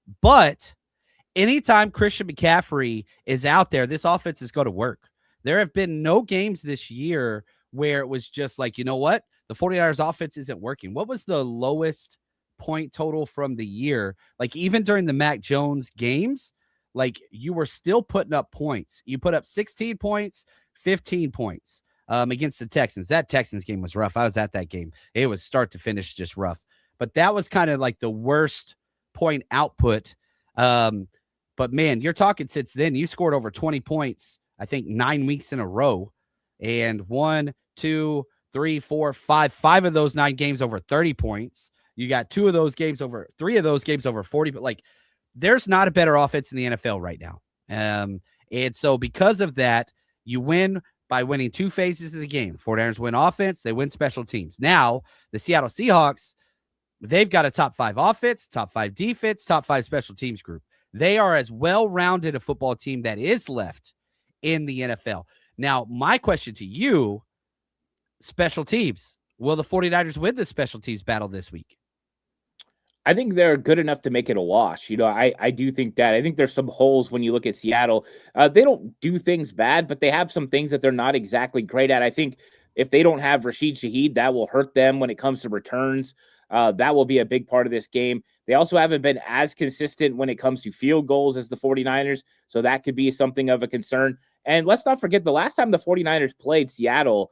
anytime Christian McCaffrey is out there, this offense is going to work. There have been no games this year where it was just like, you know what? The 49ers offense isn't working. What was the lowest point total from the year? Like, even during the Mac Jones games, like, you were still putting up points. You put up 16 points, 15 points against the Texans. That Texans game was rough. I was at that game. It was start to finish just rough. But that was kind of like the worst point output. But, man, you're talking since then. You scored over 20 points, I think, 9 weeks in a row. And 1, 2, 3, 4, 5. 5 of those 9 games over 30 points. You got 3 of those games over 40. But, like, there's not a better offense in the NFL right now. And so because of that, you win by winning 2 phases of the game. 49ers win offense. They win special teams. Now, the Seattle Seahawks, they've got a top 5 offense, top 5 defense, top 5 special teams group. They are as well-rounded a football team that is left in the NFL. Now, my question to you, special teams. Will the 49ers win the special teams battle this week? I think they're good enough to make it a wash. I do think that. I think there's some holes when you look at Seattle. They don't do things bad, but they have some things that they're not exactly great at. I think if they don't have Rashid Shaheed, that will hurt them when it comes to returns. That will be a big part of this game. They also haven't been as consistent when it comes to field goals as the 49ers, so that could be something of a concern. And let's not forget, the last time the 49ers played Seattle,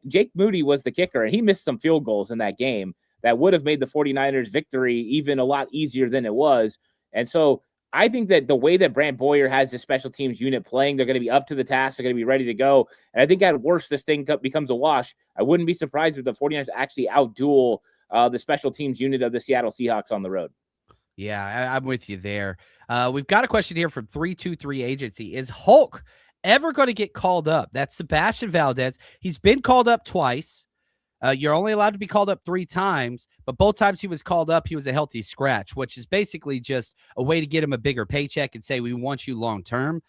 Jake Moody was the kicker, and he missed some field goals in that game that would have made the 49ers victory even a lot easier than it was. And so I think that the way that Brant Boyer has his special teams unit playing, they're going to be up to the task. They're going to be ready to go. And I think at worst, this thing becomes a wash. I wouldn't be surprised if the 49ers actually outduel the special teams unit of the Seattle Seahawks on the road. Yeah, I'm with you there. We've got a question here from 323 Agency. Is Hulk ever going to get called up? That's Sebastian Valdez. He's been called up twice. You're only allowed to be called up 3 times, but both times he was called up, he was a healthy scratch, which is basically just a way to get him a bigger paycheck and say, we want you long term.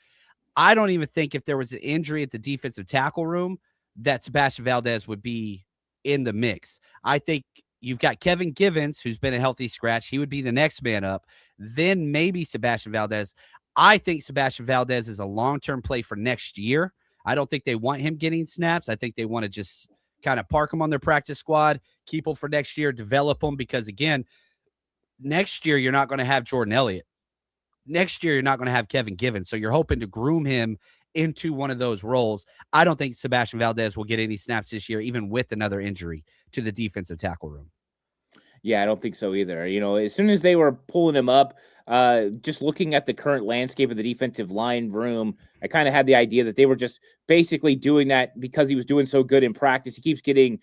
I don't even think if there was an injury at the defensive tackle room that Sebastian Valdez would be in the mix. I think you've got Kevin Givens, who's been a healthy scratch. He would be the next man up. Then maybe Sebastian Valdez. I think Sebastian Valdez is a long-term play for next year. I don't think they want him getting snaps. I think they want to just kind of park him on their practice squad, keep him for next year, develop him, because, again, next year you're not going to have Jordan Elliott. Next year you're not going to have Kevin Givens, so you're hoping to groom him into one of those roles. I don't think Sebastian Valdez will get any snaps this year, even with another injury to the defensive tackle room. Yeah, I don't think so either. As soon as they were pulling him up, just looking at the current landscape of the defensive line room, I kind of had the idea that they were just basically doing that because he was doing so good in practice. He keeps getting,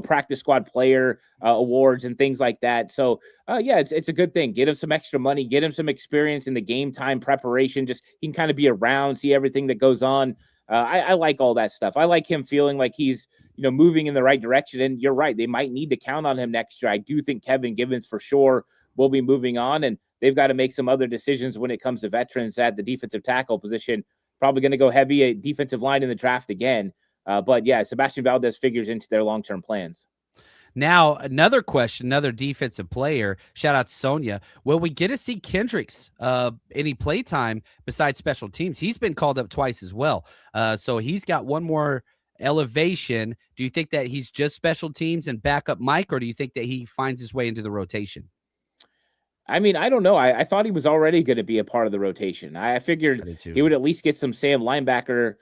practice squad player awards and things like that. So, yeah, it's a good thing. Get him some extra money, get him some experience in the game time preparation. Just he can kind of be around, see everything that goes on. I like all that stuff. I like him feeling like he's, moving in the right direction. And you're right. They might need to count on him next year. I do think Kevin Givens for sure will be moving on, and they've got to make some other decisions when it comes to veterans at the defensive tackle position. Probably going to go heavy at defensive line in the draft again. But yeah, Sebastian Valdez figures into their long-term plans. Now, another question, another defensive player. Shout out to Sonia. Will we get to see Kendricks any play time besides special teams? He's been called up twice as well. So he's got one more elevation. Do you think that he's just special teams and backup Mike, or do you think that he finds his way into the rotation? I mean, I don't know. I thought he was already going to be a part of the rotation. I figured he would at least get some Sam linebacker,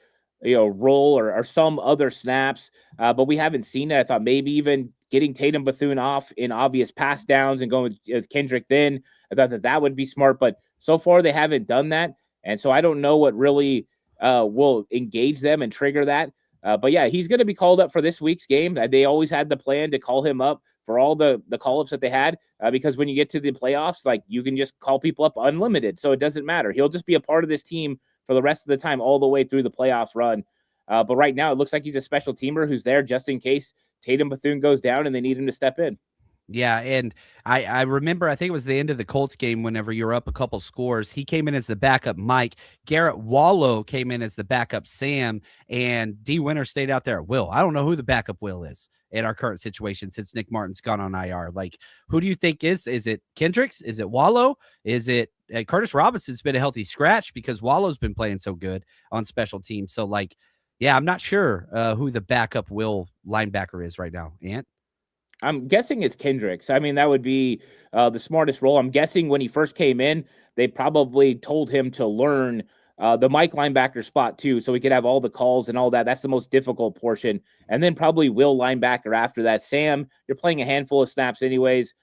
role or some other snaps, but we haven't seen it. I thought maybe even getting Tatum Bethune off in obvious pass downs and going with Kendrick then. I thought that would be smart, but so far they haven't done that. And so I don't know what really will engage them and trigger that. But yeah, he's going to be called up for this week's game. They always had the plan to call him up for all the call-ups that they had, because when you get to the playoffs, like, you can just call people up unlimited. So it doesn't matter. He'll just be a part of this team for the rest of the time, all the way through the playoffs run. But right now, it looks like he's a special teamer who's there just in case Tatum Bethune goes down and they need him to step in. Yeah, and I remember, I think it was the end of the Colts game whenever you're up a couple scores. He came in as the backup Mike. Garrett Wallow came in as the backup Sam, and D. Winter stayed out there at Will. I don't know who the backup Will is in our current situation since Nick Martin's gone on IR. Like, who do you think is it Kendricks? Is it Wallow? Is it Curtis Robinson's been a healthy scratch because Wallow's been playing so good on special teams. So, like, yeah, I'm not sure who the backup Will linebacker is right now. Ant? I'm guessing it's Kendricks. I mean, that would be the smartest role. I'm guessing when he first came in, they probably told him to learn the Mike linebacker spot too, so he could have all the calls and all that. That's the most difficult portion. And then probably Will linebacker after that. Sam, you're playing a handful of snaps anyways.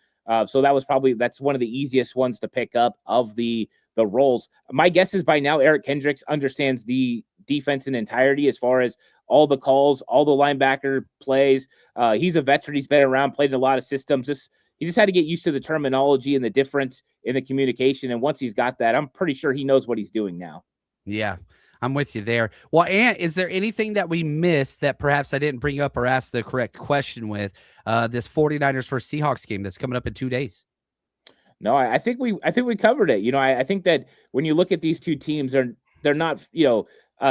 So that's one of the easiest ones to pick up of the roles. My guess is by now Eric Kendricks understands the defense in entirety as far as all the calls, all the linebacker plays. He's a veteran. He's been around, played in a lot of systems. He just had to get used to the terminology and the difference in the communication. And once he's got that, I'm pretty sure he knows what he's doing now. Yeah, I'm with you there. Well, Ant, is there anything that we missed that perhaps I didn't bring up or ask the correct question with this 49ers versus Seahawks game that's coming up in 2 days? No, I think we covered it. I think that when you look at these two teams, they're not,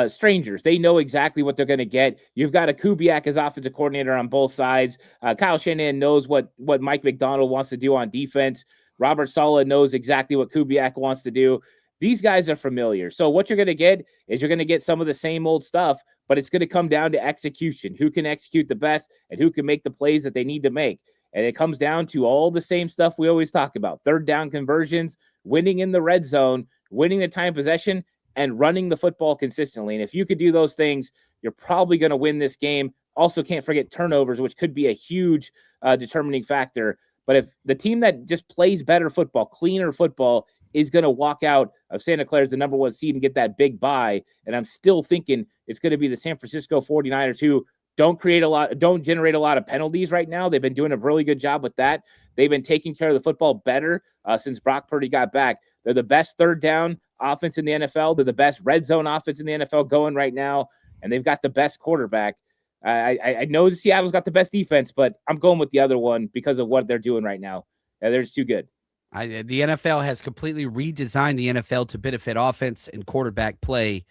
strangers. They know exactly what they're going to get. You've got a Kubiak as offensive coordinator on both sides. Kyle Shanahan knows what Mike McDonald wants to do on defense. Robert Saleh knows exactly what Kubiak wants to do. These guys are familiar. So what you're going to get is you're going to get some of the same old stuff, but it's going to come down to execution. Who can execute the best and who can make the plays that they need to make. And it comes down to all the same stuff we always talk about. Third down conversions, winning in the red zone, winning the time possession, and running the football consistently. And if you could do those things, you're probably going to win this game. Also, can't forget turnovers, which could be a huge determining factor. But if the team that just plays better football, cleaner football, is going to walk out of Santa Clara as the number 1 seed and get that big bye, and I'm still thinking it's going to be the San Francisco 49ers who don't generate a lot of penalties right now. They've been doing a really good job with that. They've been taking care of the football better since Brock Purdy got back. They're the best third down offense in the NFL. They're the best red zone offense in the NFL going right now, and they've got the best quarterback. I know Seattle's got the best defense, but I'm going with the other one because of what they're doing right now. They're just too good. The NFL has completely redesigned the NFL to benefit offense and quarterback play.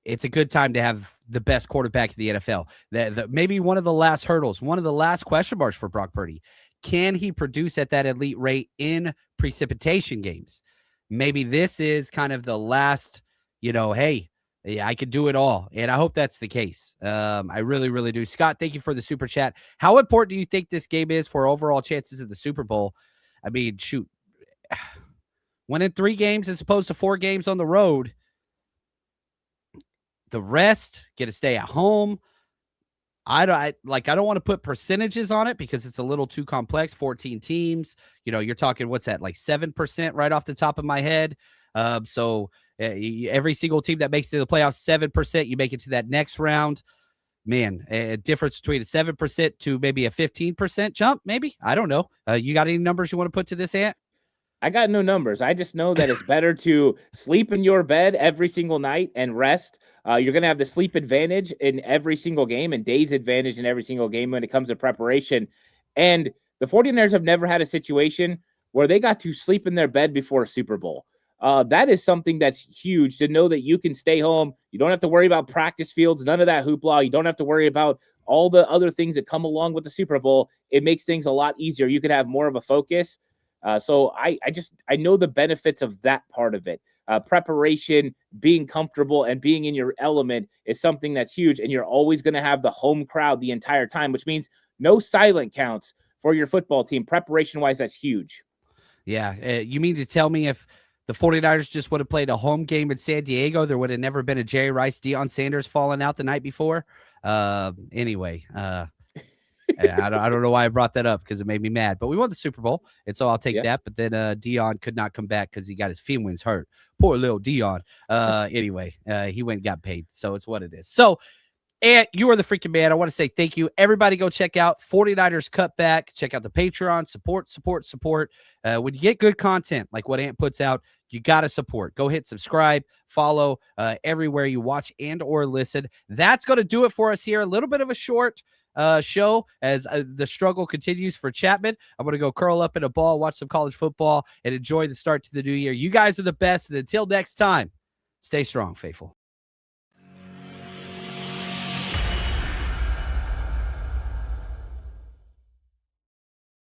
It's a good time to have the best quarterback in the NFL. Maybe one of the last hurdles, one of the last question marks for Brock Purdy. Can he produce at that elite rate in precipitation games? Maybe this is kind of the last, hey, I could do it all. And I hope that's the case. I really, really do. Scott, thank you for the super chat. How important do you think this game is for overall chances of the Super Bowl? I mean, shoot, winning 3 games as opposed to 4 games on the road. The rest get to stay at home. I don't want to put percentages on it because it's a little too complex. 14 teams, you're talking, what's that, like 7% right off the top of my head. So every single team that makes it to the playoffs, 7%, you make it to that next round. Man, a difference between a 7% to maybe a 15% jump, maybe. I don't know. You got any numbers you want to put to this, Ant? I got no numbers. I just know that it's better to sleep in your bed every single night and rest. You're going to have the sleep advantage in every single game and days advantage in every single game when it comes to preparation. And the 49ers have never had a situation where they got to sleep in their bed before a Super Bowl. That is something that's huge, to know that you can stay home. You don't have to worry about practice fields, none of that hoopla. You don't have to worry about all the other things that come along with the Super Bowl. It makes things a lot easier. You can have more of a focus. So I know the benefits of that part of it. Preparation, being comfortable, and being in your element is something that's huge. And you're always going to have the home crowd the entire time, which means no silent counts for your football team. Preparation-wise, that's huge. Yeah. You mean to tell me if the 49ers just would have played a home game in San Diego, there would have never been a Jerry Rice, Deion Sanders falling out the night before? Anyway, I don't know why I brought that up because it made me mad, but we won the Super Bowl, and so I'll take that. But then Deion could not come back because he got his feelings hurt. Poor little Deion. Anyway, he went and got paid, so it's what it is. So And you are the freaking man. I want to say thank you. Everybody go check out 49ers Cutback. Check out the Patreon. Support. When you get good content like what Ant puts out, you got to support. Go hit subscribe, follow everywhere you watch and or listen. That's going to do it for us here. A little bit of a short show as the struggle continues for Chapman. I'm going to go curl up in a ball, watch some college football, and enjoy the start to the new year. You guys are the best. And until next time, stay strong, faithful.